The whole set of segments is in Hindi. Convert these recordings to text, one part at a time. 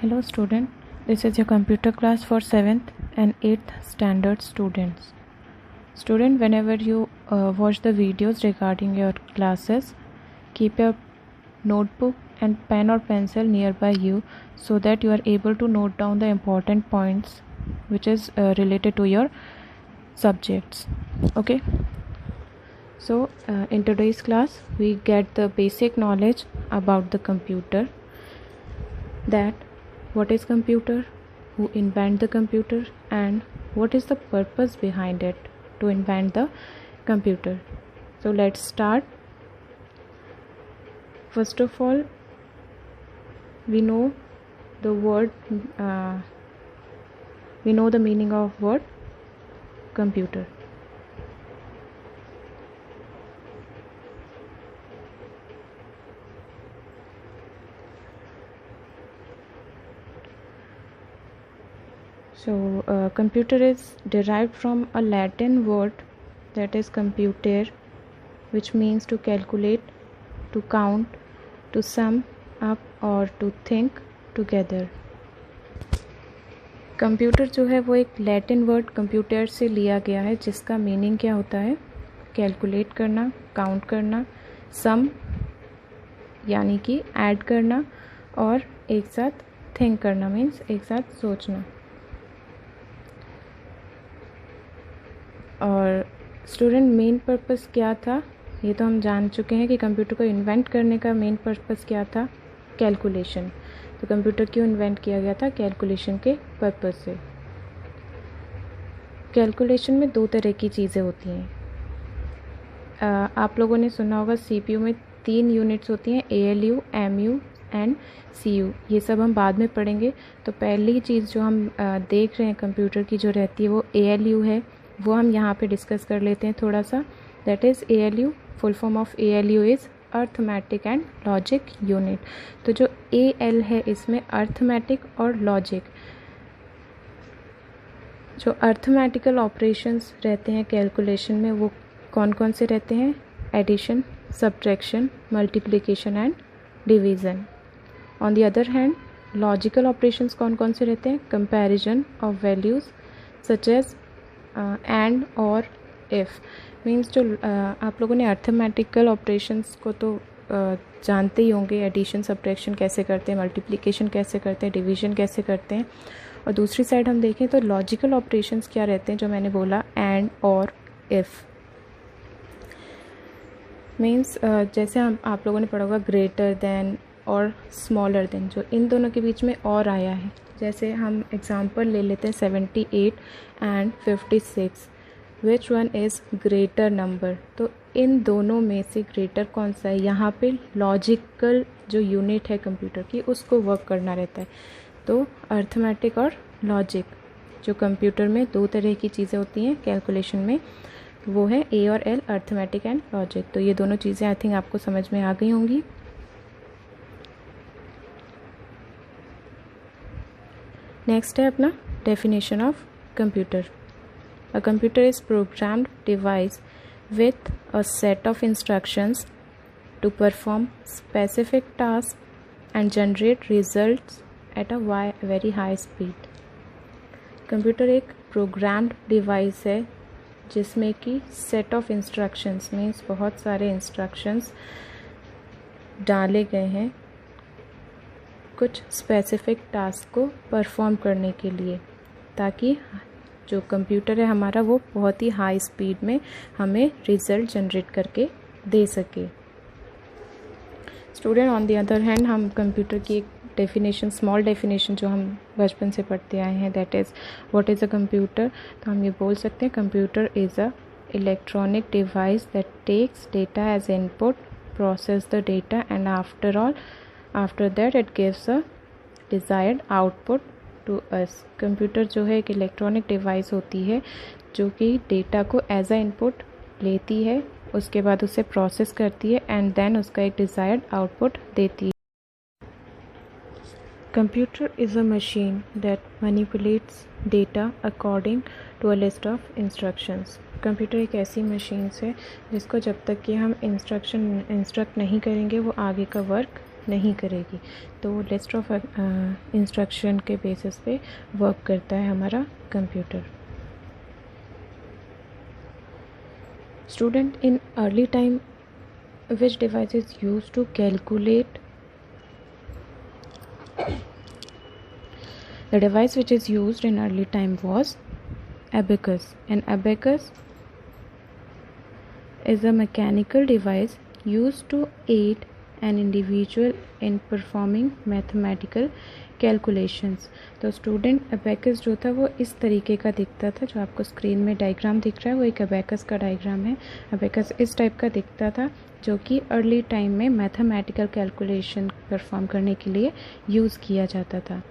Hello student, this is your computer class for 7th and 8th standard students. Student, whenever you watch the videos regarding your classes, keep your notebook and pen or pencil nearby you so that you are able to note down the important points which is related to your subjects. Okay. So in today's class we get the basic knowledge about the computer, that what is computer, who invent the computer, and what is the purpose behind it to invent the computer. So let's start. First of all, we know the word we know the meaning of word computer. So computer is derived from a Latin word that is computare, which means to calculate, to count, to sum up or to think together. Computer जो है वो एक लैटिन वर्ड कंप्यूटर से लिया गया है, जिसका मीनिंग क्या होता है? कैलकुलेट करना, काउंट करना, सम यानी कि ऐड करना, और एक साथ थिंक करना मीन्स एक साथ सोचना. और स्टूडेंट मेन पर्पस क्या था? ये तो हम जान चुके हैं कि कंप्यूटर को इन्वेंट करने का मेन पर्पस क्या था? कैलकुलेशन. तो कंप्यूटर क्यों इन्वेंट किया गया था? कैलकुलेशन के पर्पस से. कैलकुलेशन में दो तरह की चीज़ें होती हैं. आप लोगों ने सुना होगा सीपीयू में 3 यूनिट्स होती हैं, एएलयू, एमयू एंड सीयू. ये सब हम बाद में पढ़ेंगे. तो पहली चीज़ जो हम देख रहे हैं कंप्यूटर की जो रहती है वो एएलयू है. वो हम यहाँ पे डिस्कस कर लेते हैं थोड़ा सा. That is ALU. Full form of ALU is arithmetic and logic unit. तो जो एएल है इसमें अर्थमेटिक और लॉजिक, जो अर्थमेटिकल ऑपरेशंस रहते हैं कैलकुलेशन में वो कौन कौन से रहते हैं? Addition, subtraction, multiplication and division. On the other hand logical operations कौन कौन से रहते हैं? Comparison of values such as and और इफ़. मीन्स जो आप लोगों ने अर्थमेटिकल ऑपरेशंस को तो जानते ही होंगे. एडिशन, सब्ट्रैक्शन कैसे करते हैं, मल्टीप्लिकेशन कैसे करते हैं, डिवीज़न कैसे करते हैं. और दूसरी साइड हम देखें तो लॉजिकल ऑपरेशंस क्या रहते हैं, जो मैंने बोला एंड और इफ़. मीन्स जैसे आप लोगों ने पढ़ा होगा ग्रेटर देन और स्मॉलर देन, जो इन दोनों के बीच में और आया है. जैसे हम एग्जांपल ले लेते हैं 78 and 56. Which one is greater number? तो इन दोनों में से ग्रेटर कौन सा है? यहाँ पे लॉजिकल जो यूनिट है कंप्यूटर की उसको वर्क करना रहता है. तो अर्थमेटिक और लॉजिक, जो कंप्यूटर में दो तरह की चीज़ें होती हैं कैलकुलेशन में, वो है ए और एल, अर्थमेटिक एंड लॉजिक. तो ये दोनों चीज़ें आई थिंक आपको समझ में आ गई होंगी. नेक्स्ट है अपना definition of computer. A computer is programmed device with a set of instructions to perform specific tasks and generate results at a very high speed. Computer एक प्रोग्राम्ड डिवाइस है जिसमें कि सेट ऑफ इंस्ट्रक्शंस मीन्स बहुत सारे इंस्ट्रक्शंस डाले गए हैं कुछ स्पेसिफिक टास्क को परफॉर्म करने के लिए, ताकि जो कंप्यूटर है हमारा वो बहुत ही हाई स्पीड में हमें रिज़ल्ट जनरेट करके दे सके. Student, on the other hand हम कंप्यूटर की एक डेफिनेशन, स्मॉल डेफिनेशन जो हम बचपन से पढ़ते आए हैं, that is what is a computer. तो हम ये बोल सकते हैं computer is a electronic device that takes data as input, process the data and after that it gives a desired output to us. Computer जो है एक इलेक्ट्रॉनिक डिवाइस होती है जो कि डेटा को एज अ इनपुट लेती है, उसके बाद उसे प्रोसेस करती है एंड देन उसका एक डिज़ायर्ड आउटपुट देती है. Computer is a machine that manipulates data according to a list of instructions. Computer एक ऐसी मशीन है जिसको जब तक कि हम इंस्ट्रक्ट नहीं करेंगे वो आगे का वर्क नहीं करेगी। तो लिस्ट ऑफ इंस्ट्रक्शन के बेसिस पे वर्क करता है हमारा computer. Student, in early time which device is used to calculate? The device which is used in early time was abacus. An abacus is a mechanical device used to aid an individual in performing mathematical calculations. तो स्टूडेंट अबैकस जो था वो इस तरीके का दिखता था, जो आपको स्क्रीन में डायग्राम दिख रहा है वो एक अबैकस का डायग्राम है। अबैकस इस टाइप का दिखता था जो कि अर्ली टाइम में मैथमेटिकल कैलकुलेशन परफॉर्म करने के लिए यूज़ किया जाता था।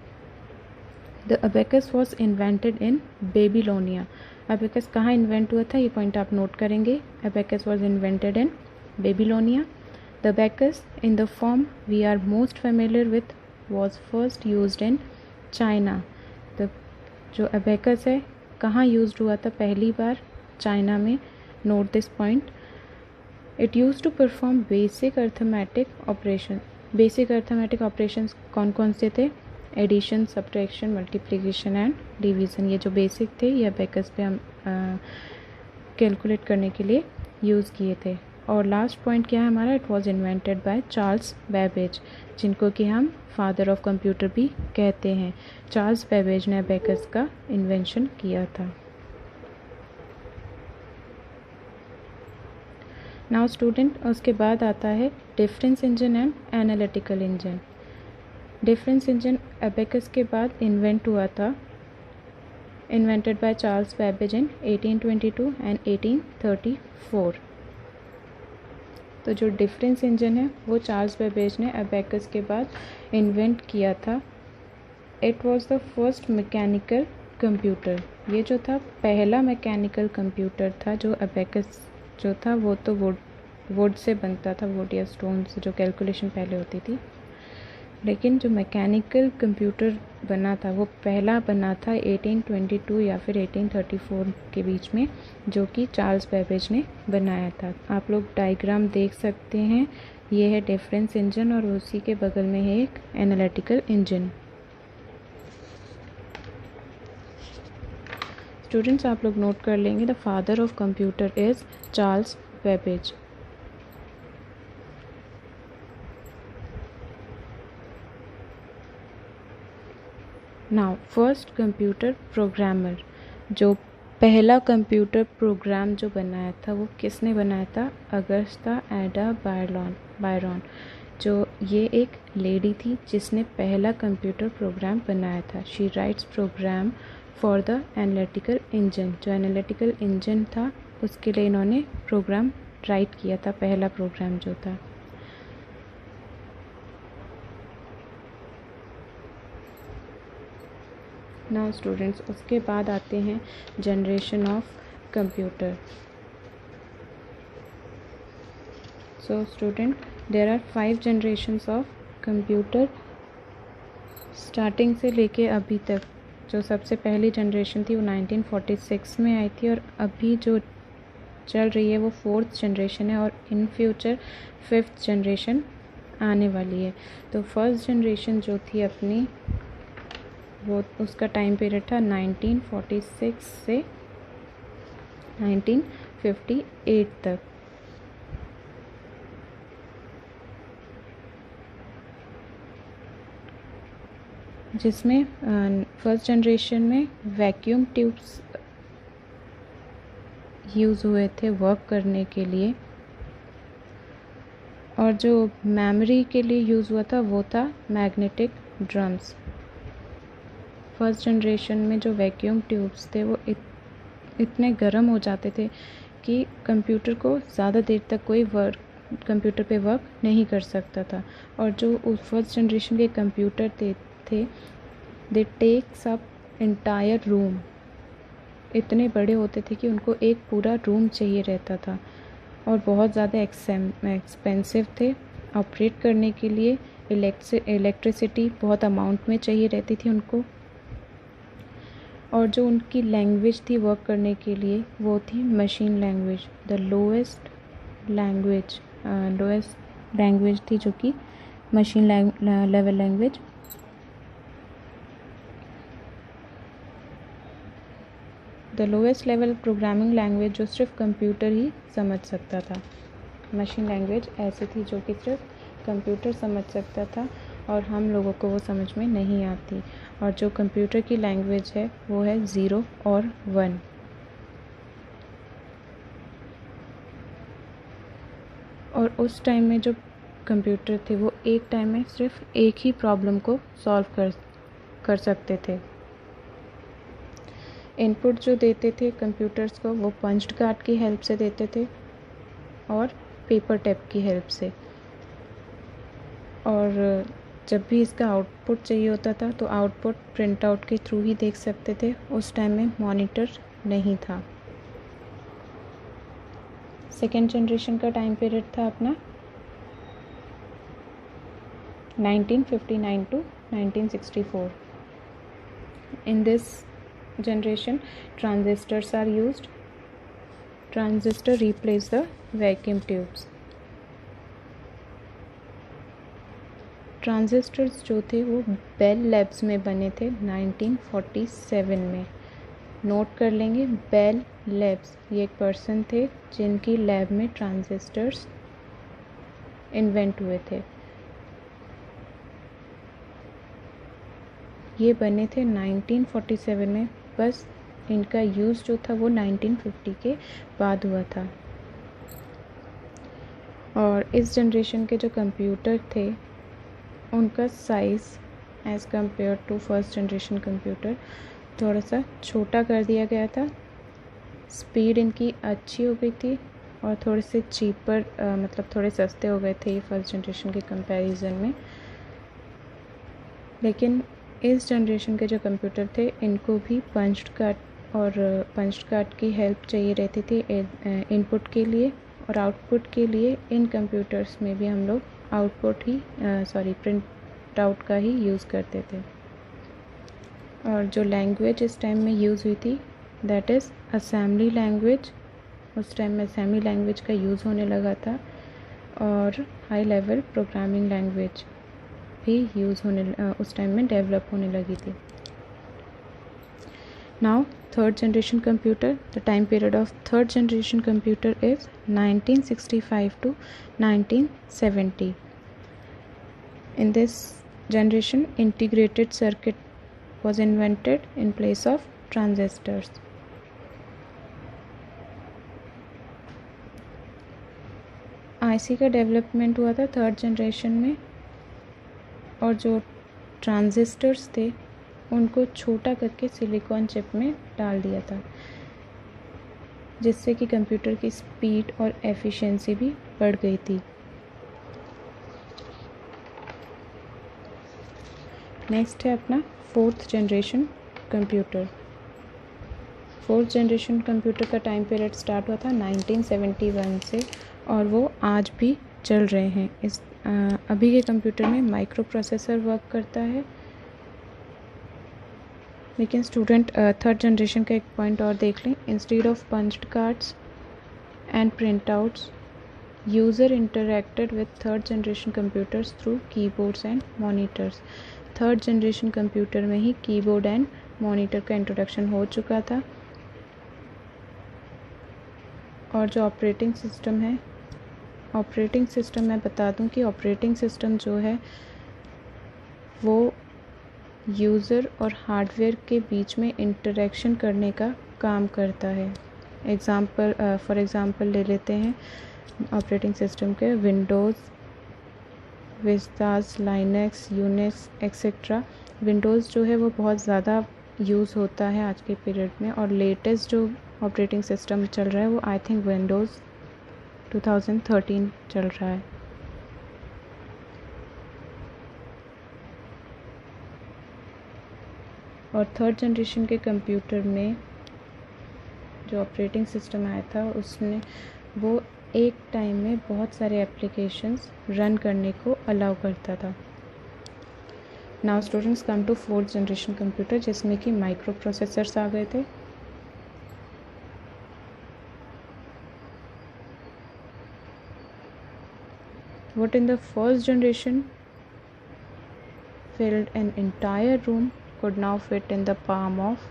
The abacus was invented in Babylonia. Abacus कहाँ इन्वेंट हुआ था ये पॉइंट आप नोट करेंगे। Abacus was invented in Babylonia. The abacus in the form we are most familiar with was first used in China। तो जो अबैकस है कहाँ यूज्ड हुआ था पहली बार? चाइना में। Note this point. It use to perform basic arithmetic operation. Basic arithmetic operations कौन कौन से थे? Addition, subtraction, multiplication and division. ये जो बेसिक थे ये अबैकस पे हम कैलकुलेट करने के लिए यूज़ किए थे। और लास्ट पॉइंट क्या है हमारा? It was invented by Charles Babbage, जिनको कि हम फादर ऑफ कंप्यूटर भी कहते हैं। चार्ल्स बेबेज ने अबैकस का इन्वेंशन किया था। नाउ स्टूडेंट, उसके बाद आता है difference engine and analytical engine. Difference engine abacus के बाद इन्वेंट हुआ था, invented by Charles Babbage in 1822 and 1834। तो जो डिफरेंस इंजन है वो चार्ल्स बेबेज ने अबैकस के बाद इन्वेंट किया था। It was the first mechanical computer. ये जो था पहला मैकेनिकल कंप्यूटर था। जो अबैकस जो था वो तो वुड से बनता था, वुड या स्टोन से जो कैलकुलेशन पहले होती थी। लेकिन जो मैकेनिकल कंप्यूटर बना था वो पहला बना था 1822 या फिर 1834 के बीच में, जो कि चार्ल्स बेबेज ने बनाया था। आप लोग डायग्राम देख सकते हैं, ये है डिफरेंस इंजन और उसी के बगल में है एक एनालिटिकल इंजन। स्टूडेंट्स, आप लोग नोट कर लेंगे, the father of computer is Charles Babbage. Now first computer programmer. जो पहला कंप्यूटर प्रोग्राम जो बनाया था वो किसने बनाया था? अगस्ता एडा बायरॉन। जो ये एक लेडी थी जिसने पहला कंप्यूटर प्रोग्राम बनाया था। She writes program for the analytical engine. जो एनालिटिकल इंजन था उसके लिए इन्होंने प्रोग्राम राइट किया था, पहला प्रोग्राम जो था। नाउ स्टूडेंट्स, उसके बाद आते हैं generation of computer. So student, there are 5 generations of computer starting से लेके अभी तक। जो सबसे पहली जनरेशन थी वो 1946 में आई थी और अभी जो चल रही है वो 4th जनरेशन है और इन फ्यूचर 5th जनरेशन आने वाली है। तो फर्स्ट जनरेशन जो थी अपनी वो उसका टाइम पीरियड था 1946 से 1958 तक। जिसमें फर्स्ट जनरेशन में वैक्यूम ट्यूब्स यूज़ हुए थे वर्क करने के लिए, और जो मेमोरी के लिए यूज़ हुआ था वो था मैग्नेटिक ड्रम्स। फर्स्ट जनरेशन में जो वैक्यूम ट्यूब्स थे वो इतने गर्म हो जाते थे कि कंप्यूटर को ज़्यादा देर तक कोई कंप्यूटर पे वर्क नहीं कर सकता था। और जो उस फर्स्ट जनरेशन के कंप्यूटर थे दे टेक्स अप एंटायर रूम। इतने बड़े होते थे कि उनको एक पूरा रूम चाहिए रहता था और बहुत ज़्यादा एक्सपेंसिव थे ऑपरेट करने के लिए। इलेक्ट्रिसिटी बहुत अमाउंट में चाहिए रहती थी उनको, और जो उनकी लैंग्वेज थी वर्क करने के लिए वो थी machine language. The lowest language थी जो कि machine level language. The lowest level programming language जो सिर्फ कंप्यूटर ही समझ सकता था। मशीन लैंग्वेज ऐसी थी जो कि सिर्फ कंप्यूटर समझ सकता था और हम लोगों को वो समझ में नहीं आती। और जो कंप्यूटर की लैंग्वेज है वो है 0 और 1। और उस टाइम में जो कंप्यूटर थे वो एक टाइम में सिर्फ एक ही प्रॉब्लम को सॉल्व कर सकते थे। इनपुट जो देते थे कंप्यूटर्स को वो पंच्ड कार्ड की हेल्प से देते थे और पेपर टेप की हेल्प से। और जब भी इसका आउटपुट चाहिए होता था तो आउटपुट प्रिंट आउट के थ्रू ही देख सकते थे। उस टाइम में मॉनिटर नहीं था। सेकेंड जनरेशन का टाइम पीरियड था अपना 1959 to 1964. In this generation, transistors are used. Transistor replace the vacuum tubes. Transistors जो थे वो बेल लैब्स में बने थे 1947 में। नोट कर लेंगे, बेल लैब्स ये एक पर्सन थे जिनकी लैब में ट्रांजिस्टर्स इन्वेंट हुए थे। ये बने थे 1947 में, बस इनका यूज़ जो था वो 1950 के बाद हुआ था। और इस जनरेशन के जो कंप्यूटर थे उनका size as compare to first generation computer थोड़ा सा छोटा कर दिया गया था। स्पीड इनकी अच्छी हो गई थी और थोड़े से चीपर मतलब थोड़े सस्ते हो गए थे ये फर्स्ट जनरेशन के कंपैरिजन में। लेकिन इस जनरेशन के जो कंप्यूटर थे इनको भी पंच्ड कार्ड की हेल्प चाहिए रहती थी इनपुट के लिए, और आउटपुट के लिए इन कंप्यूटर्स में भी हम लोग प्रिंट आउट का ही यूज़ करते थे। और जो लैंग्वेज इस टाइम में यूज़ हुई थी दैट इज़ असेंबली लैंग्वेज। उस टाइम में असेंबली लैंग्वेज का यूज़ होने लगा था और हाई लेवल प्रोग्रामिंग लैंग्वेज भी उस टाइम में डेवलप होने लगी थी। Now third generation computer, the time period of third generation computer is 1965 to 1970. In this generation, integrated circuit was invented in place of transistors. IC का डेवलपमेंट हुआ था थर्ड जनरेशन में, और जो ट्रांजिस्टर्स थे उनको छोटा करके सिलिकॉन चिप में डाल दिया था, जिससे कि कंप्यूटर की स्पीड और एफिशिएंसी भी बढ़ गई थी। नेक्स्ट है अपना fourth generation computer. Fourth generation computer का टाइम पीरियड स्टार्ट हुआ था 1971 से और वो आज भी चल रहे हैं। अभी के कंप्यूटर में माइक्रो प्रोसेसर वर्क करता है। लेकिन स्टूडेंट थर्ड जनरेशन का एक पॉइंट और देख लें, instead of punched cards and print outs user interacted with third generation computers through keyboards and monitors. Third generation computer में ही कीबोर्ड एंड मॉनिटर का इंट्रोडक्शन हो चुका था। और जो ऑपरेटिंग सिस्टम मैं बता दूं कि ऑपरेटिंग सिस्टम जो है वो यूज़र और हार्डवेयर के बीच में इंटरेक्शन करने का काम करता है। फॉर एग्ज़ाम्पल ले लेते हैं ऑपरेटिंग सिस्टम के Windows, Vistas, Linux, Unix etcetera. Windows जो है वो बहुत ज़्यादा यूज़ होता है आज के पीरियड में, और लेटेस्ट जो ऑपरेटिंग सिस्टम चल रहा है वो आई थिंक विंडोज़ 2013 चल रहा है। और थर्ड जनरेशन के कंप्यूटर में जो ऑपरेटिंग सिस्टम आया था उसने वो एक टाइम में बहुत सारे एप्लीकेशंस रन करने को अलाउ करता था। Now students come to fourth generation computer, जिसमें कि माइक्रो प्रोसेसर्स आ गए थे। What in the first generation filled an entire room could now fit in the palm of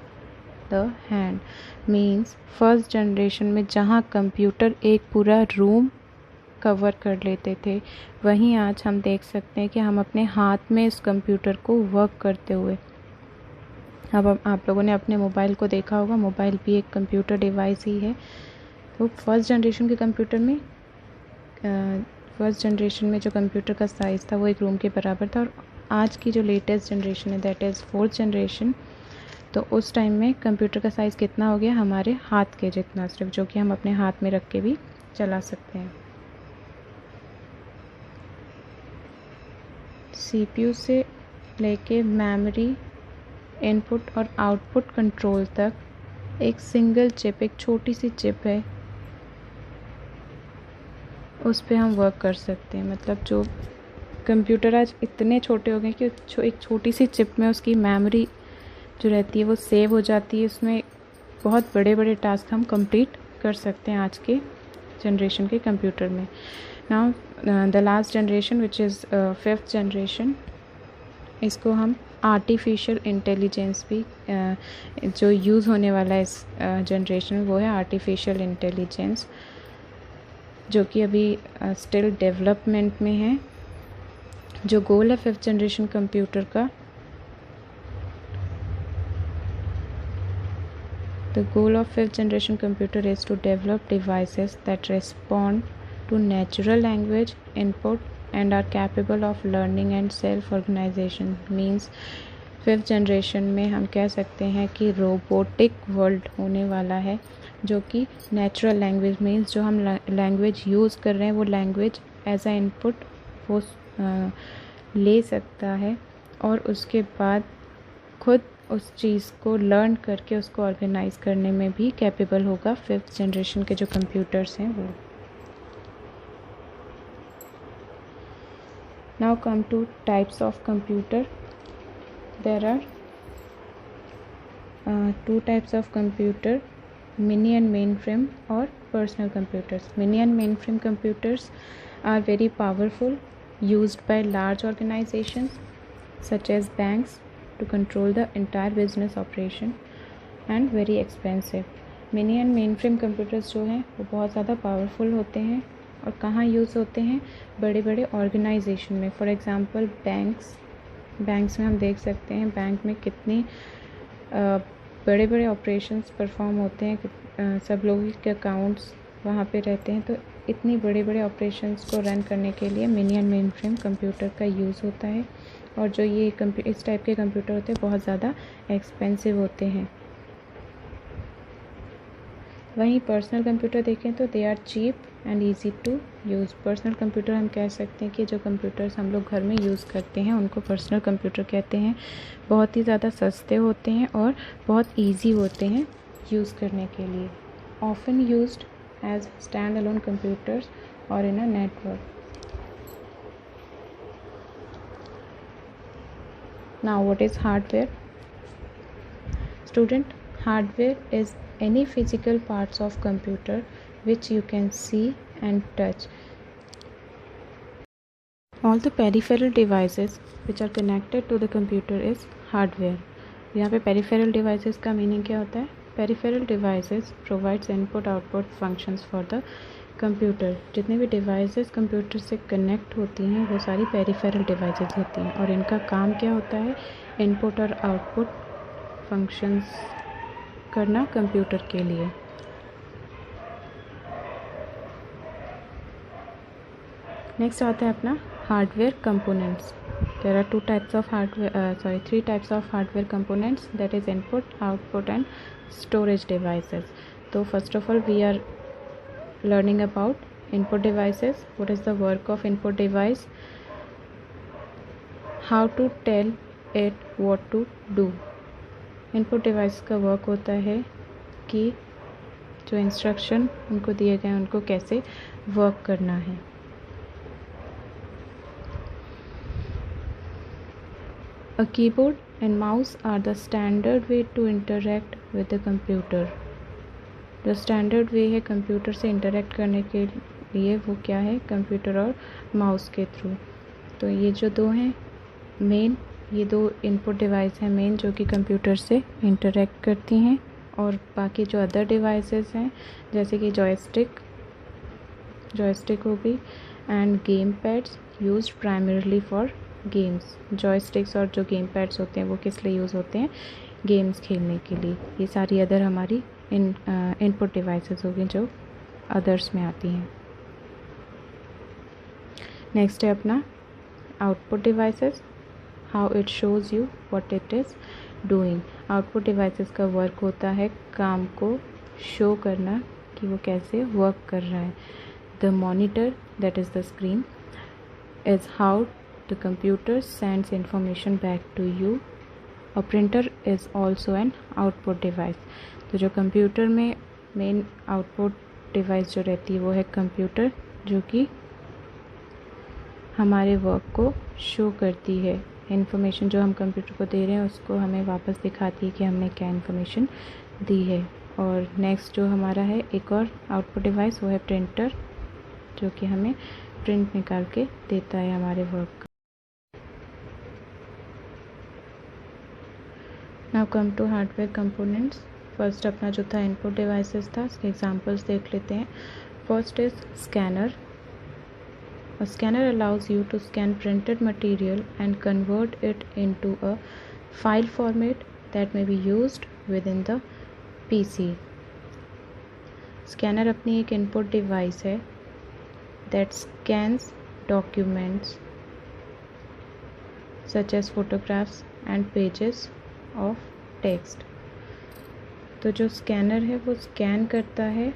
the hand. Means first generation में जहाँ कंप्यूटर एक पूरा रूम कवर कर लेते थे, वहीं आज हम देख सकते हैं कि हम अपने हाथ में इस कंप्यूटर को वर्क करते हुए, अब आप लोगों ने अपने मोबाइल को देखा होगा, मोबाइल भी एक कंप्यूटर डिवाइस ही है। तो फर्स्ट जनरेशन के कंप्यूटर में फर्स्ट जनरेशन में जो कंप्यूटर का साइज़ था वो एक रूम के बराबर था, और आज की जो लेटेस्ट जनरेशन है दैट इज़ फोर्थ जनरेशन, तो उस टाइम में कंप्यूटर का साइज़ कितना हो गया, हमारे हाथ के जितना सिर्फ, जो कि हम अपने हाथ में रख के भी चला सकते हैं। सीपीयू से लेके मेमोरी, इनपुट और आउटपुट कंट्रोल तक एक सिंगल चिप, एक छोटी सी चिप है, उस पे हम वर्क कर सकते हैं। मतलब जो कंप्यूटर आज इतने छोटे हो गए कि एक छोटी सी चिप में उसकी मेमोरी जो रहती है वो सेव हो जाती है, उसमें बहुत बड़े बड़े टास्क हम कंप्लीट कर सकते हैं आज के जनरेशन के कंप्यूटर में। Now the last generation which is fifth generation, इसको हम आर्टिफिशियल इंटेलिजेंस भी जो यूज़ होने वाला है इस जनरेशन में वो है आर्टिफिशियल इंटेलिजेंस, जो कि अभी स्टिल डेवलपमेंट में है। जो गोल है फिफ्थ जनरेशन कंप्यूटर का, the goal of fifth generation computer is to develop devices that respond to natural language input and are capable of learning and self organization. Means fifth generation में हम कह सकते हैं कि रोबोटिक वर्ल्ड होने वाला है, जो कि नेचुरल लैंग्वेज मीन्स जो हम लैंग्वेज यूज़ कर रहे हैं वो लैंग्वेज एज अ इनपुट वो ले सकता है, और उसके बाद खुद उस चीज़ को लर्न करके उसको ऑर्गेनाइज करने में भी कैपेबल होगा फिफ्थ जनरेशन के जो कंप्यूटर्स हैं वो। Now come to types of computer. There are two types of computer, mini and mainframe और personal computers. Mini and mainframe computers are very powerful, used by large organizations such as banks to control the entire business operation and very expensive. Mini and mainframe computers जो हैं वो बहुत ज़्यादा पावरफुल होते हैं, और कहाँ यूज़ होते हैं, बड़े बड़े ऑर्गेनाइजेशन में। फॉर एग्ज़ाम्पल बैंक्स में हम देख सकते हैं बैंक में कितनी बड़े बड़े ऑपरेशंस परफॉर्म होते हैं, सब लोगों के अकाउंट्स वहाँ पे रहते हैं, तो इतनी बड़े बड़े ऑपरेशंस को रन करने के लिए mini and mainframe computer का यूज़ होता है। और जो ये इस टाइप के कंप्यूटर होते हैं बहुत ज़्यादा एक्सपेंसिव होते हैं। वहीं पर्सनल कंप्यूटर देखें तो they are cheap and easy to use. Personal computer हम कह सकते हैं कि जो कंप्यूटर्स हम लोग घर में यूज़ करते हैं उनको पर्सनल कंप्यूटर कहते हैं। बहुत ही ज़्यादा सस्ते होते हैं और बहुत ईजी होते हैं यूज़ करने के लिए। Often used as standalone computers or in a network. Now what is hardware? Student, hardware is any physical parts of computer which you can see and touch. All the peripheral devices which are connected to the computer is hardware. यहाँ पे peripheral devices का meaning क्या होता है? Peripheral devices provides input output functions for the computer. जितने भी devices कंप्यूटर से कनेक्ट होती हैं वो सारी peripheral devices होती हैं, और इनका काम क्या होता है, इनपुट और आउटपुट फंक्शंस करना कंप्यूटर के लिए। नेक्स्ट आता है अपना hardware components. There are three types of hardware components, that is input, output and storage devices. So first of all we are learning about input devices. What is the work of input device? How to tell it what to do. Input device का वर्क होता है कि जो इंस्ट्रक्शन उनको दिए गए हैं उनको कैसे वर्क करना है। A keyboard and mouse are the standard way to interact with the computer. जो स्टैंडर्ड वे है कंप्यूटर से इंटरेक्ट करने के लिए वो क्या है, कंप्यूटर और माउस के थ्रू। तो ये जो दो हैं मेन ये दो इनपुट डिवाइस हैं मेन जो कि कंप्यूटर से इंटरेक्ट करती हैं, और बाकी जो अदर डिवाइसेस हैं जैसे कि जॉयस्टिक हो गई end game pads used primarily for games. Joysticks और जो गेम पैड्स होते हैं वो किस लिए यूज़ होते हैं, गेम्स खेलने के लिए। ये सारी अदर हमारी इनपुट डिवाइसेस होगी जो अदर्स में आती हैं। नेक्स्ट है अपना output devices, how it shows you what it is doing. Output devices का वर्क होता है काम को शो करना कि वो कैसे वर्क कर रहा है। The monitor that is the screen is how the computer sends information back to you. A printer is also an output device. तो जो कंप्यूटर में मेन आउटपुट डिवाइस जो रहती है वो है कंप्यूटर, जो कि हमारे वर्क को शो करती है। इन्फॉर्मेशन जो हम कंप्यूटर को दे रहे हैं उसको हमें वापस दिखाती है कि हमने क्या इन्फॉर्मेशन दी है। और नेक्स्ट जो हमारा है एक और आउटपुट डिवाइस वो है प्रिंटर, जो कि हमें प्रिंट निकाल के देता है हमारे वर्क का। Now come to hardware components. First अपना जो था इनपुट डिवाइसेस था, इसके एग्जांपल्स देख लेते हैं। First is scanner. A scanner allows you to scan printed material and convert it into a file format that may be used within the PC. Scanner अपनी एक input device है that scans documents such as photographs and pages of text. तो जो स्कैनर है वो स्कैन करता है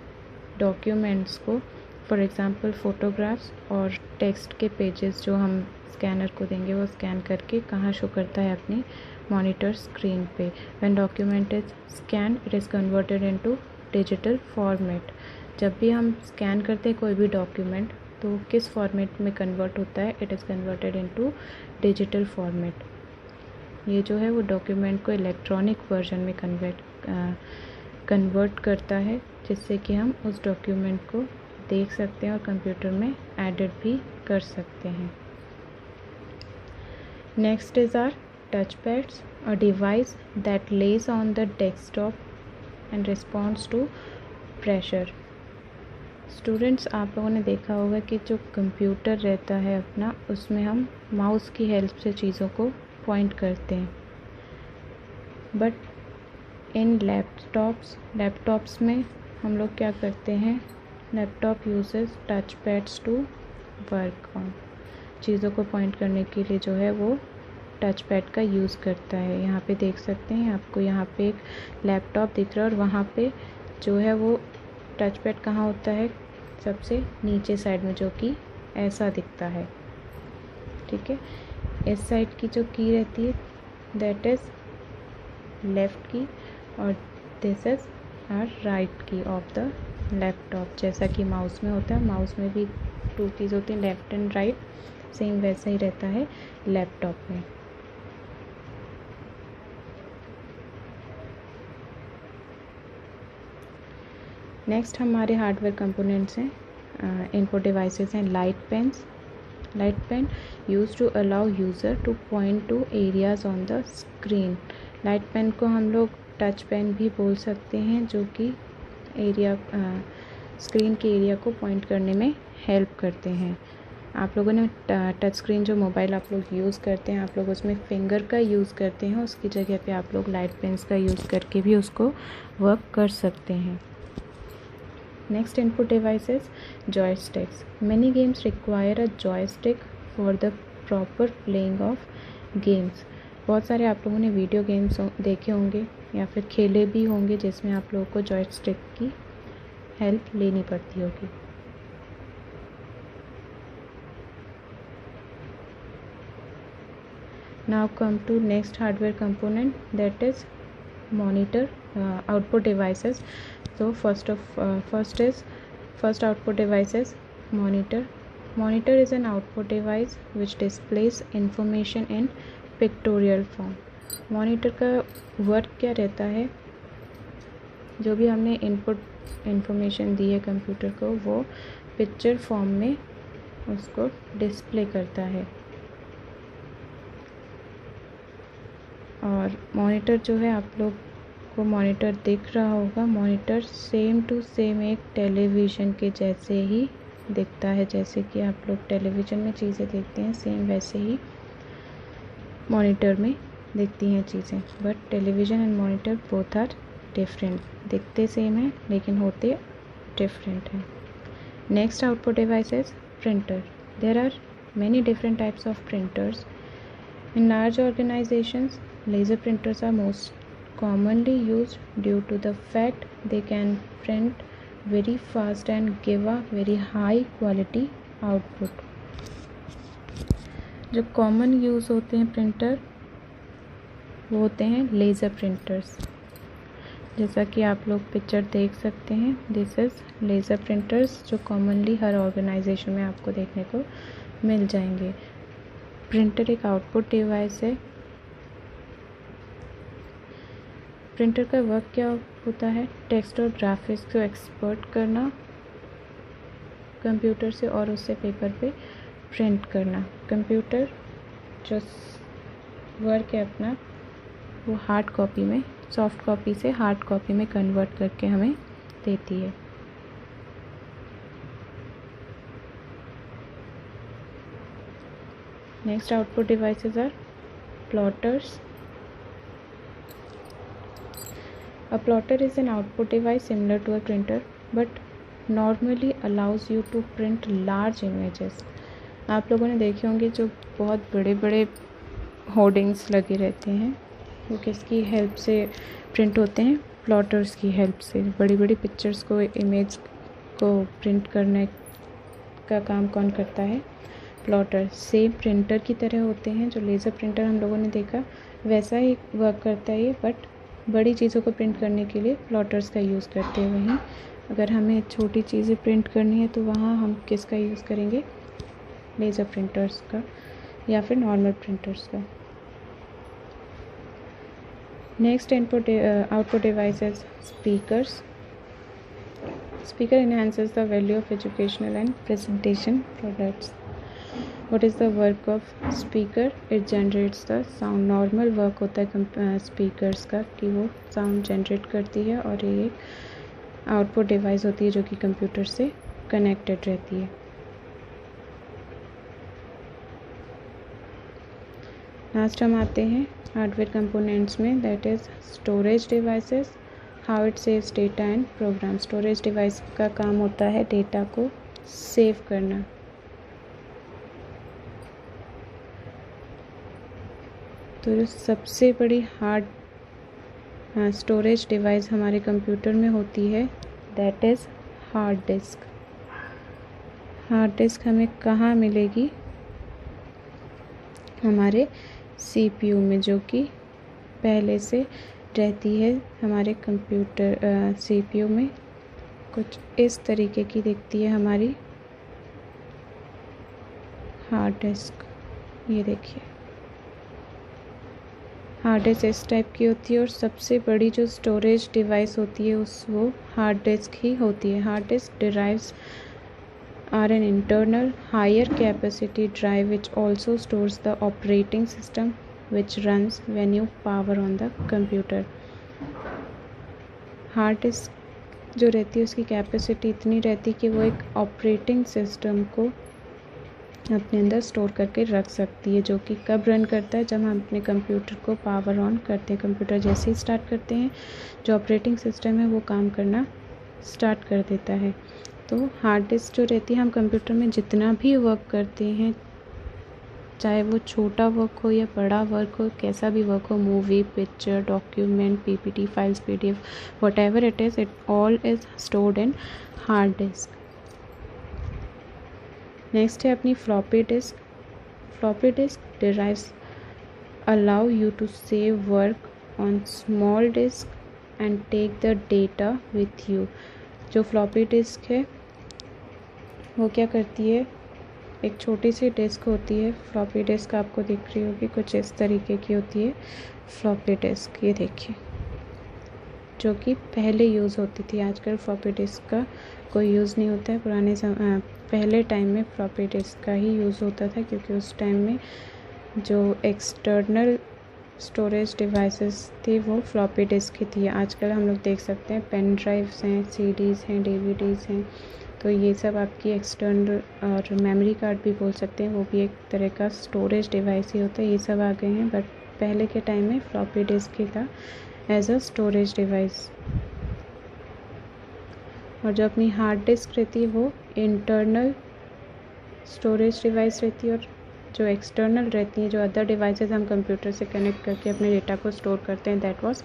डॉक्यूमेंट्स को, फॉर एग्ज़ाम्पल फ़ोटोग्राफ्स और टेक्स्ट के पेजेस जो हम स्कैनर को देंगे वो स्कैन करके कहाँ शो करता है, अपनी मॉनिटर स्क्रीन पे। When document is scan it is converted into digital format. जब भी हम स्कैन करते हैं कोई भी डॉक्यूमेंट तो किस फॉर्मेट में कन्वर्ट होता है, it is converted into digital format. ये जो है वो डॉक्यूमेंट को इलेक्ट्रॉनिक वर्जन में कन्वर्ट करता है, जिससे कि हम उस डॉक्यूमेंट को देख सकते हैं और कंप्यूटर में एडिट भी कर सकते हैं। Next is our touch pads, a device that lays on the desktop and responds to pressure. Students, आप लोगों ने देखा होगा कि जो कंप्यूटर रहता है अपना, उसमें हम माउस की हेल्प से चीज़ों को पॉइंट करते हैं, बट इन लैपटॉप्स में हम लोग क्या करते हैं, laptop uses touch pads to work on. चीज़ों को पॉइंट करने के लिए जो है वो टच पैड का यूज़ करता है। यहाँ पे देख सकते हैं, आपको यहाँ पे एक लैपटॉप दिख रहा है और वहाँ पे जो है वो टच पैड कहाँ होता है, सबसे नीचे साइड में, जो कि ऐसा दिखता है। ठीक है, इस साइड की जो की रहती है दैट इज़ लेफ़्ट की, और दिस इज़ आर राइट की ऑफ द लैपटॉप। जैसा कि माउस में होता है, माउस में भी टू कीज़ होती हैं, लेफ़्ट एंड राइट, सेम वैसा ही रहता है लैपटॉप में। नेक्स्ट हमारे हार्डवेयर कंपोनेंट्स हैं, इनपुट डिवाइसेस हैं light pens. Light pen use to allow user to point to areas on the screen. Light pen को हम लोग टच पेन भी बोल सकते हैं, जो कि एरिया स्क्रीन के एरिया को पॉइंट करने में हेल्प करते हैं। आप लोगों ने टच स्क्रीन जो मोबाइल आप लोग यूज़ करते हैं, आप लोग उसमें फिंगर का यूज़ करते हैं, उसकी जगह पे आप लोग लाइट पेन्स का यूज़ करके भी उसको वर्क कर सकते हैं। Next input devices joysticks. Many games require a joystick for the proper playing of games. बहुत सारे आप लोगों ने वीडियो गेम्स देखे होंगे या फिर खेले भी होंगे जिसमें आप लोगों को जॉयस्टिक की हेल्प लेनी पड़ती होगी। Now come to next hardware component, that is monitor, output devices. So first output device is monitor. Monitor is an output device which displays information in pictorial form. Monitor का वर्क क्या रहता है, जो भी हमने इनपुट इंफॉर्मेशन दी है कंप्यूटर को, वो पिक्चर फॉर्म में उसको डिस्प्ले करता है। और मॉनिटर जो है, आप लोग को मॉनिटर दिख रहा होगा। मॉनिटर सेम टू सेम एक टेलीविज़न के जैसे ही दिखता है। जैसे कि आप लोग टेलीविज़न में चीज़ें देखते हैं, सेम वैसे ही मॉनिटर में दिखती हैं चीज़ें। But television and monitor both are different. दिखते सेम हैं लेकिन होते डिफरेंट हैं। Next output device is printer. There are many different types of printers. In large organizations, laser printers are most commonly used due to the fact they can print very fast and give a very high quality output. जो कॉमन यूज़ होते हैं प्रिंटर वो होते हैं लेज़र प्रिंटर्स। जैसा कि आप लोग पिक्चर देख सकते हैं, दिस इज़ लेज़र प्रिंटर्स जो कॉमनली हर ऑर्गेनाइजेशन में आपको देखने को मिल जाएंगे। प्रिंटर एक आउटपुट डिवाइस है। प्रिंटर का वर्क क्या होता है? टेक्स्ट और ग्राफिक्स को एक्सपोर्ट करना कंप्यूटर से और उससे पेपर पे प्रिंट करना। कंप्यूटर जो वर्क है अपना वो हार्ड कॉपी में, सॉफ्ट कॉपी से हार्ड कॉपी में कन्वर्ट करके हमें देती है। Next output devices are plotters. A plotter is an output device similar to a printer but normally allows you to print large images. आप लोगों ने देखे होंगे जो बहुत बड़े बड़े होर्डिंग्स लगे रहते हैं, वो किसकी हेल्प से प्रिंट होते हैं? प्लॉटर्स की हेल्प से। बड़ी बड़ी पिक्चर्स को, इमेज को प्रिंट करने का काम कौन करता है? प्लॉटर। सेम प्रिंटर की तरह होते हैं। जो लेज़र प्रिंटर हम लोगों ने देखा वैसा ही वर्क करता है ये, बट बड़ी चीज़ों को प्रिंट करने के लिए प्लॉटर्स का यूज़ करते हैं। वहीं अगर हमें छोटी चीज़ें प्रिंट करनी है तो वहाँ हम किसका यूज़ करेंगे? लेज़र प्रिंटर्स का या फिर नॉर्मल प्रिंटर्स का। Next output device is speakers. Speaker enhances the value of educational and presentation products. What is the work of speaker? It generates the sound. Normal work होता है स्पीकर्स का कि वो साउंड जनरेट करती है और ये एक आउटपुट डिवाइस होती है जो कि कंप्यूटर से कनेक्टेड रहती है। लास्ट हम आते हैं हार्डवेयर कंपोनेंट्स में, that is storage devices. How it saves data and program. Storage device का काम होता है डेटा को सेव करना। तो जो सबसे बड़ी स्टोरेज डिवाइस हमारे कंप्यूटर में होती है that is hard disk. Hard disk हमें कहाँ मिलेगी? हमारे CPU में, जो कि पहले से रहती है हमारे कंप्यूटर CPU में। कुछ इस तरीके की दिखती है हमारी हार्ड डिस्क। ये देखिए, हार्ड डिस्क इस टाइप की होती है और सबसे बड़ी जो स्टोरेज डिवाइस होती है वो हार्ड डिस्क ही होती है। Hard disk drives are an internal higher capacity drive which also stores the operating system which runs when you power on the computer. Hard disk जो रहती है उसकी कैपेसिटी इतनी रहती है कि वो एक ऑपरेटिंग सिस्टम को अपने अंदर स्टोर करके रख सकती है, जो कि कब रन करता है? जब हम अपने कंप्यूटर को पावर ऑन करते हैं। कंप्यूटर जैसे ही स्टार्ट करते हैं जो ऑपरेटिंग सिस्टम है वो काम करना स्टार्ट कर देता है। तो हार्ड डिस्क जो रहती है, हम कंप्यूटर में जितना भी वर्क करते हैं, चाहे वो छोटा वर्क हो या बड़ा वर्क हो, कैसा भी वर्क हो, movie, picture, document, PPT files, PDF, whatever it is, it all is stored in hard disk. Next है अपनी floppy disk. Floppy disk derives allow you to save work on small disk and take the data with you. जो फ्लॉपी डिस्क है वो क्या करती है? एक छोटी सी डिस्क होती है। फ्लॉपी डिस्क आपको दिख रही होगी, कुछ इस तरीके की होती है फ्लॉपी डिस्क। ये देखिए, जो कि पहले यूज़ होती थी। आजकल फ्लॉपी डिस्क का कोई यूज़ नहीं होता है। पहले टाइम में फ्लॉपी डिस्क का ही यूज़ होता था, क्योंकि उस टाइम में जो एक्सटर्नल स्टोरेज डिवाइसेस थी वो फ्लॉपी डिस्क की थी। आजकल हम लोग देख सकते हैं पेन ड्राइव्स हैं, सीडीज़ हैं, डीवीडीज़ हैं, तो ये सब आपकी एक्सटर्नल और मेमोरी कार्ड भी बोल सकते हैं, वो भी एक तरह का स्टोरेज डिवाइस ही होता है। ये सब आ गए हैं, बट पहले के टाइम में फ्लॉपी डिस्क ही था एज अ स्टोरेज डिवाइस। और जो अपनी हार्ड डिस्क रहती है वो इंटरनल स्टोरेज डिवाइस रहती है, और जो एक्सटर्नल रहती हैं, जो अदर डिवाइसेस हम कंप्यूटर से कनेक्ट करके अपने डेटा को स्टोर करते हैं, that was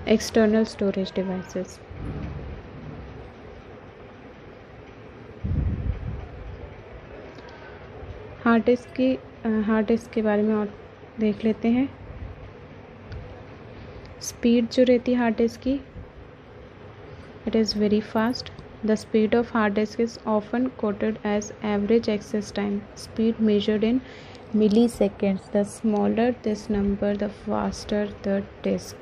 external storage devices. Hard disk के बारे में और देख लेते हैं। स्पीड जो रहती है हार्ड डिस्क की, it is very fast. The speed of hard disk is often quoted as average access time, speed measured in milliseconds. The smaller this number, the faster the disk.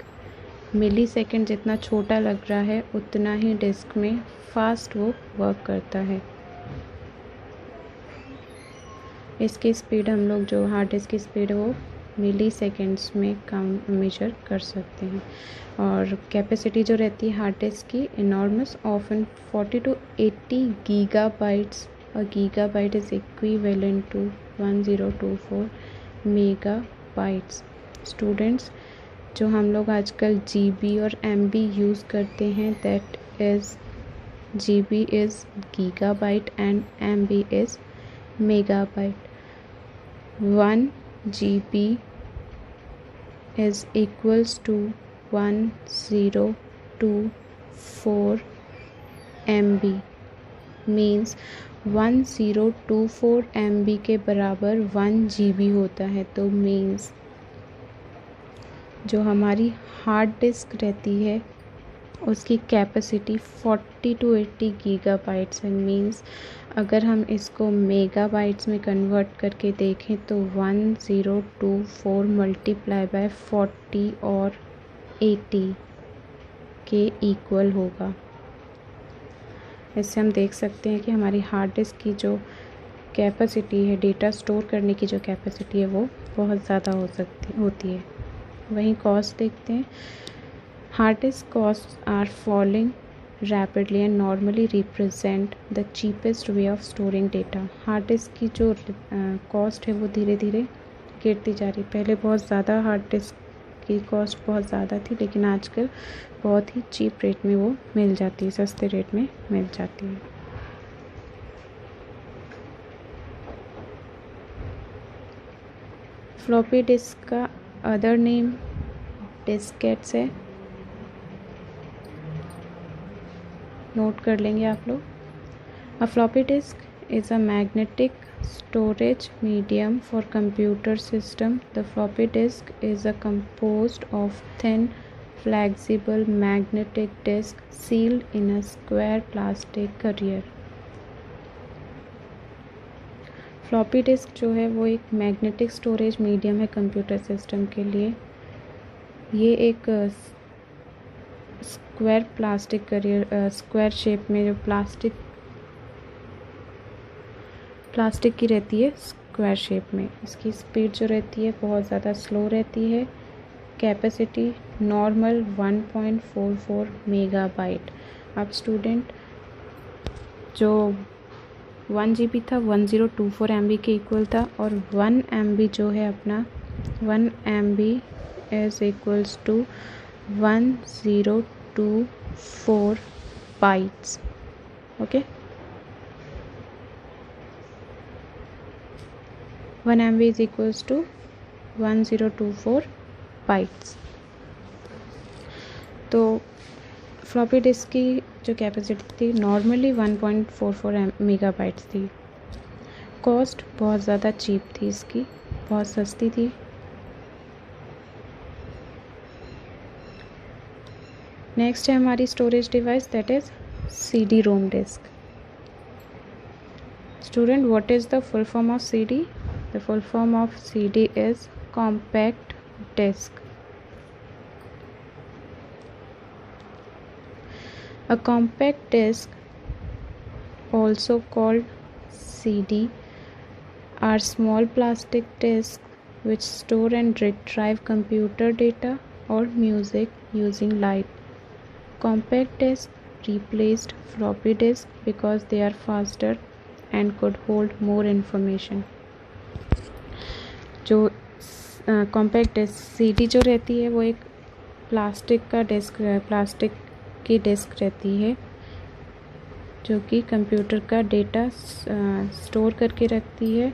Millisecond जितना छोटा लग रहा है उतना ही डिस्क में फास्ट वो वर्क करता है। इसकी स्पीड हम लोग जो हार्ड डिस्क की स्पीड है वो मिली सेकेंड्स में मेजर कर सकते हैं। और कैपेसिटी जो रहती है हार्ड डिस्क की इनॉर्मस, ऑफन 40 to 80 गीगाबाइट्स। और gigabyte is equivalent to 1024 megabytes. Students, जो हम लोग आजकल जीबी और एमबी यूज़ करते हैं, that is GB is gigabyte and MB is megabyte. 1 GB is equals to 1024 MB, means 1024 MB के बराबर 1 GB होता है। तो मीन्स जो हमारी हार्ड डिस्क रहती है उसकी कैपेसिटी 40 to 80 गीगाबाइट्स है। मीन्स अगर हम इसको मेगाबाइट्स में कन्वर्ट करके देखें तो 1024 मल्टीप्लाई बाय 40 और 80 के इक्वल होगा। इससे हम देख सकते हैं कि हमारी हार्ड डिस्क की जो कैपेसिटी है, डेटा स्टोर करने की जो कैपेसिटी है, वो बहुत ज़्यादा होती है। वहीं कॉस्ट देखते हैं। Hard disk costs are falling rapidly and normally represent the cheapest way of storing data. Hard disk की जो कॉस्ट है वो धीरे धीरे गिरती जा रही है। पहले बहुत ज़्यादा हार्ड डिस्क की कॉस्ट बहुत ज़्यादा थी, लेकिन आजकल बहुत ही चीप रेट में वो मिल जाती है, सस्ते रेट में मिल जाती है। फ्लॉपी डिस्क का अदर नेम डिस्केट्स है, नोट कर लेंगे आप लोग। अ floppy disk is a magnetic storage medium for computer system. The floppy disk is a composed of thin flexible magnetic disk sealed in a square plastic carrier. Floppy disk जो है वो एक मैग्नेटिक स्टोरेज मीडियम है कंप्यूटर सिस्टम के लिए। ये एक square plastic career, square shape में जो प्लास्टिक की रहती है, स्क्वायर शेप में। इसकी स्पीड जो रहती है बहुत ज़्यादा स्लो रहती है। Capacity normal 1.44 megabyte. अब स्टूडेंट, जो 1 GB था 1024 MB के इक्वल था, और 1 MB जो है अपना 1 MB is equals to 1024 bytes. Okay, 1 MB is equals to 1024 bytes. तो फ्लॉपी डिस्क की जो कैपेसिटी थी नॉर्मली 1.44 मेगाबाइट्स थी। कॉस्ट बहुत ज़्यादा चीप थी, इसकी बहुत सस्ती थी। नेक्स्ट है हमारी storage device, that is CD ROM disc. Student, what is the full form of CD? The full form of CD is compact disc. A compact disc, also called CD, are small plastic discs which store and retrieve computer data or music using light. Compact disk replaced floppy disk because they are faster and could hold more information. जो कॉम्पैक्ट डिस्क सीडी जो रहती है वो एक प्लास्टिक की डिस्क रहती है जो कि कंप्यूटर का डेटा स्टोर करके रखती है,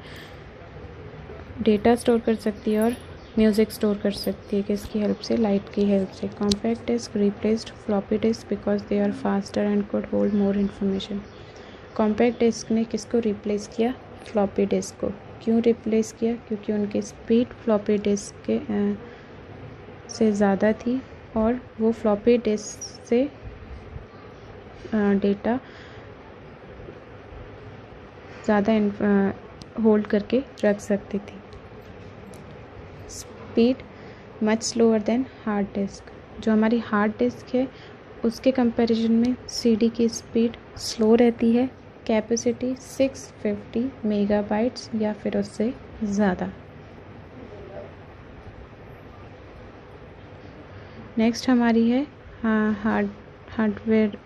डेटा स्टोर कर सकती है और म्यूज़िक स्टोर कर सकती है किसकी हेल्प से, लाइट की हेल्प से. Compact disc replaced floppy disk because they are faster and could hold more information. Compact disc ने किसको रिप्लेस किया, फ्लॉपी डिस्क को. क्यों रिप्लेस किया, क्योंकि उनकी स्पीड फ्लॉपी डिस्क के से ज़्यादा थी और वो फ्लॉपी डिस्क से डेटा ज़्यादा होल्ड करके रख सकती थी. Speed much slower then hard disk. जो हमारी हार्ड डिस्क है उसके कंपैरिजन में सीडी की स्पीड स्लो रहती है. कैपेसिटी 650 मेगाबाइट्स या फिर उससे ज़्यादा. नेक्स्ट हमारी है हार्डवेयर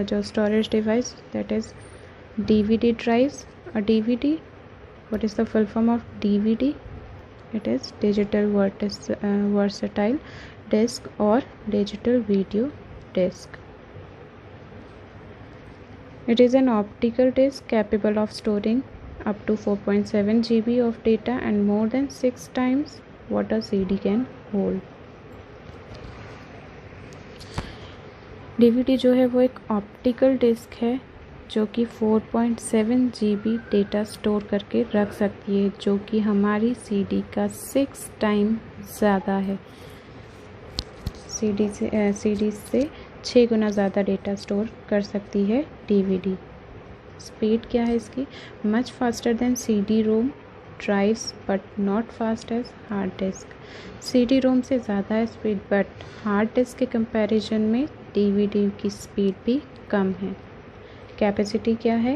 जो storage device, that is DVD drives. A DVD, what is the full form of DVD? It is digital versatile disk or digital video disk. It is an optical disk capable of storing up to 4.7 GB of data and more than 6 times what a CD can hold. DVD जो है वो एक ऑप्टिकल डिस्क है जो कि 4.7 GB डेटा स्टोर करके रख सकती है, जो कि हमारी CD का 6 टाइम ज़्यादा है. CD से 6 गुना ज़्यादा डेटा स्टोर कर सकती है DVD. स्पीड क्या है इसकी, much faster than CD-ROM drives but not fast as hard disk. CD-ROM से ज़्यादा है स्पीड, बट हार्ड डिस्क के कंपैरिजन में DVD की स्पीड भी कम है. कैपेसिटी क्या है,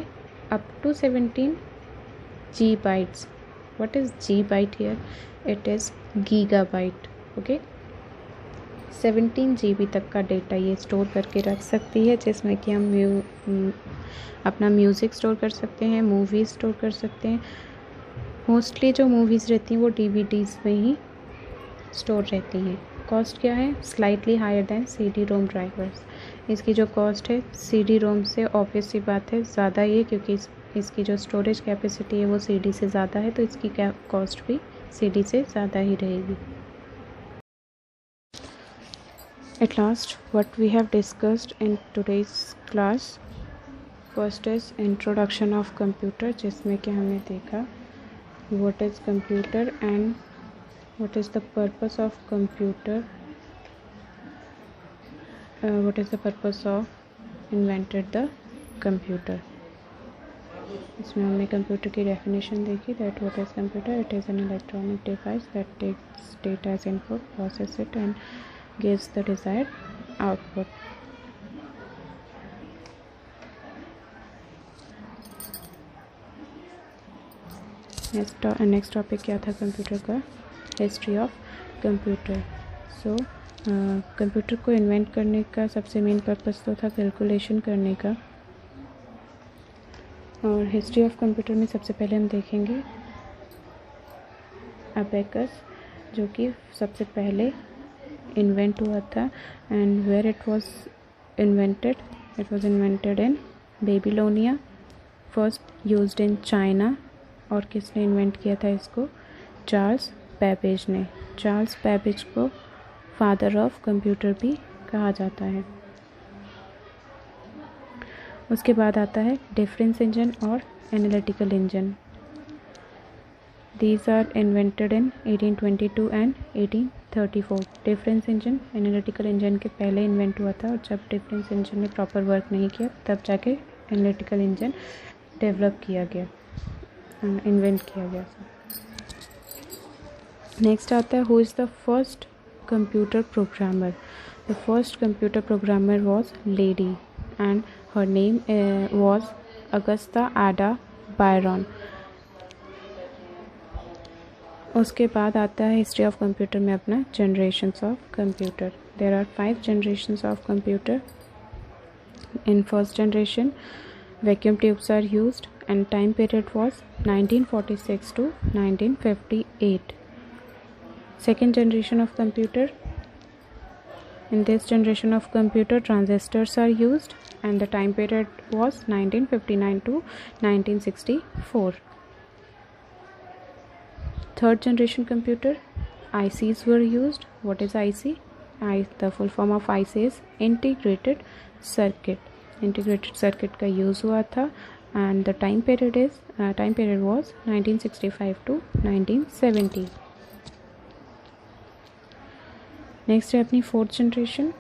up to 17 GB. What is GB here, it is gigabyte. Okay, 17 GB तक का डेटा ये स्टोर करके रख सकती है, जिसमें कि हम अपना म्यूज़िक स्टोर कर सकते हैं, मूवीज़ स्टोर कर सकते हैं. मोस्टली जो मूवीज़ रहती हैं वो DVDs में ही स्टोर रहती हैं. कॉस्ट क्या है, slightly higher than CD-ROM drivers. इसकी जो कॉस्ट है CD-ROM से ऑब्वियस सी बात है ज़्यादा ही है, क्योंकि इसकी जो स्टोरेज कैपेसिटी है वो CD से ज़्यादा है, तो इसकी कॉस्ट भी CD से ज़्यादा ही रहेगी. At last, what we have discussed in today's class, first is introduction of computer, जिसमें कि हमने देखा what is computer and what is the purpose of computer, what is the purpose of invented the computer. इसमें हमने कंप्यूटर की डेफिनेशन देखी, that what is computer, it is an electronic device that takes data as input, process it and gives the desired output. Next topic क्या था कंप्यूटर का, history of computer. So computer को इन्वेंट करने का सबसे मेन पर्पस तो था कैलकुलेशन करने का. और हिस्ट्री ऑफ कंप्यूटर में सबसे पहले हम देखेंगे अबेकस, जो कि सबसे पहले इन्वेंट हुआ था. And where it was invented in Babylonia, first used in China. और किसने इन्वेंट किया था इसको, चार्ल्स बैबेज ने. चार्ल्स बैबेज को फादर ऑफ कंप्यूटर भी कहा जाता है. उसके बाद आता है डिफरेंस इंजन और analytical engine. These are invented in 1822 and 1834. Difference engine analytical engine के पहले इन्वेंट हुआ था, और जब डिफरेंस इंजन ने प्रॉपर वर्क नहीं किया तब जाके एनालिटिकल इंजन डेवलप किया गया, इन्वेंट किया गया. नेक्स्ट आता है who is the first computer programmer. The first computer programmer was lady and her name was Augusta Ada Byron. उसके बाद आता है हिस्ट्री ऑफ कंप्यूटर में अपना generations of computer. There are 5 generations of computer. In first generation, vacuum tubes are used and time period was 1946 to 1958. Second generation of computer. In this generation of computer, transistors are used and the time period was 1959 to 1964. Third generation computer, ICs were used. What is IC? The full form of IC is integrated circuit. Integrated circuit का use हुआ था and the time period was 1965 to 1970. Next है अपनी fourth generation.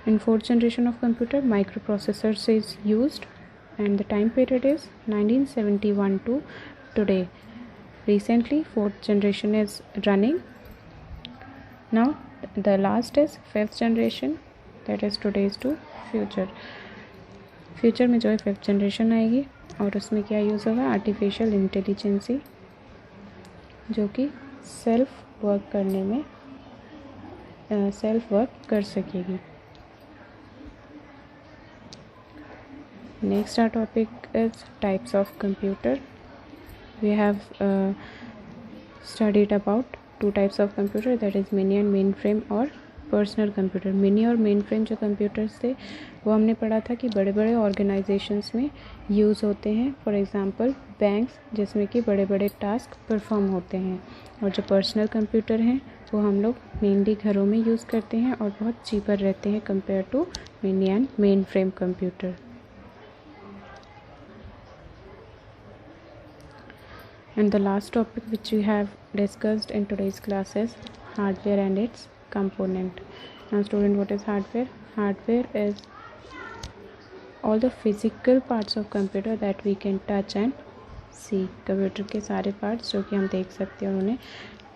In fourth generation of computer, microprocessors is used and the time period is 1971 to today. Recently fourth generation is running. Now the last is fifth generation, that is today's to future. Future में जो है फिफ्थ जनरेशन आएगी और उसमें क्या यूज़ होगा, आर्टिफिशियल इंटेलिजेंसी, जो कि सेल्फ वर्क करने में सेल्फ वर्क कर सकेगी. Next our topic is types of computer. We have studied about 2 types of computer, that is mini and mainframe और पर्सनल कंप्यूटर. मिनी और मेन फ्रेम जो कंप्यूटर्स थे वो हमने पढ़ा था कि बड़े बड़े ऑर्गेनाइजेशंस में यूज़ होते हैं. फॉर एग्जांपल बैंक्स, जिसमें कि बड़े बड़े टास्क परफॉर्म होते हैं. और जो पर्सनल कंप्यूटर हैं वो हम लोग मेनली घरों में यूज़ करते हैं और बहुत चीपर रहते हैं compare to mini and mainframe computer. And the last topic which we have discussed in today's class is hardware and its component. Now student, what is hardware? Hardware is all the physical parts of computer that we can touch and see. Computer के सारे पार्ट्स जो कि हम देख सकते हैं और उन्हें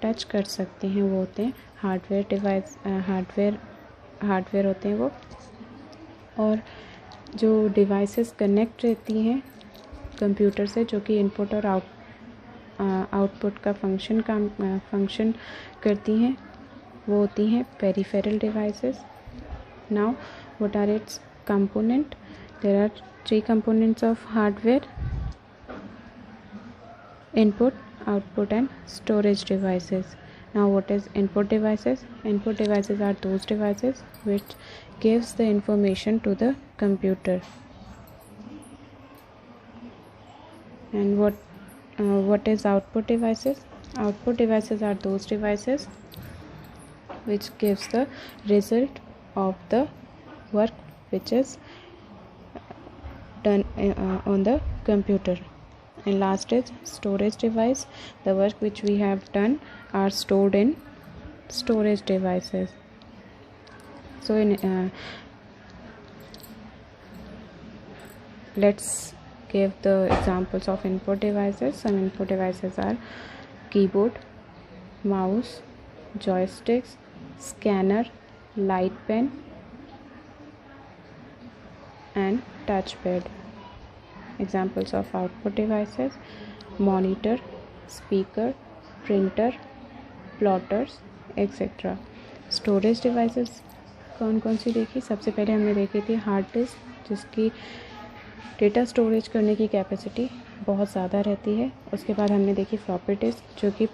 टच कर सकते हैं वो होते हैं हार्डवेयर डिवाइस. हार्डवेयर होते हैं वो. और जो डिवाइसेस कनेक्ट रहती हैं कंप्यूटर से, जो कि इनपुट और आउटपुट का फंक्शन करती हैं, वो होती हैं peripheral devices. Now what are its component? There are 3 components of hardware: input, output and storage devices. Now what is input devices? Input devices are those devices which gives the information to the computer. And what is output devices? Output devices are those devices which gives the result of the work which is done on the computer. And last is storage device. The work which we have done are stored in storage devices. So let's give the examples of input devices. Some input devices are keyboard, mouse, joysticks, scanner, light pen and touchpad. Examples of output devices: monitor, speaker, printer, plotters, etc. Storage devices कौन कौन सी देखी? सबसे पहले हमने देखी थी हार्ड डिस्क, जिसकी डेटा स्टोरेज करने की कैपेसिटी बहुत ज़्यादा रहती है. उसके बाद हमने देखी फ्लॉपी डिस्क, जो कि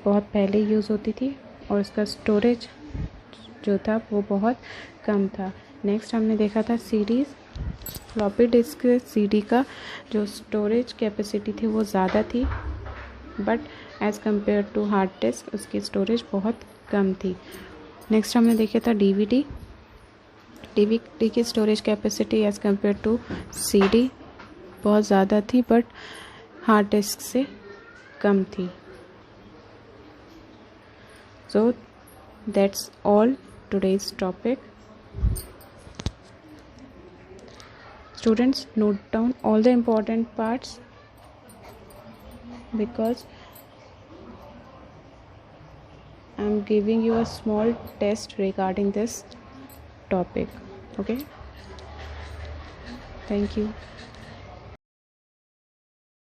बहुत पहले यूज़ होती थी और उसका स्टोरेज जो था वो बहुत कम था. नेक्स्ट हमने देखा था सीडीज़. फ्लॉपी डिस्क सीडी का जो स्टोरेज कैपेसिटी थी वो ज़्यादा थी, but as compare to hard disk उसकी स्टोरेज बहुत कम थी. नेक्स्ट हमने देखा था डीवीडी. डीवीडी की storage capacity as compare to CD बहुत ज़्यादा थी, बट हार्ड डिस्क से कम थी. So that's all today's topic. Students, note down all the important parts because I'm giving you a small test regarding this topic. Okay, thank you.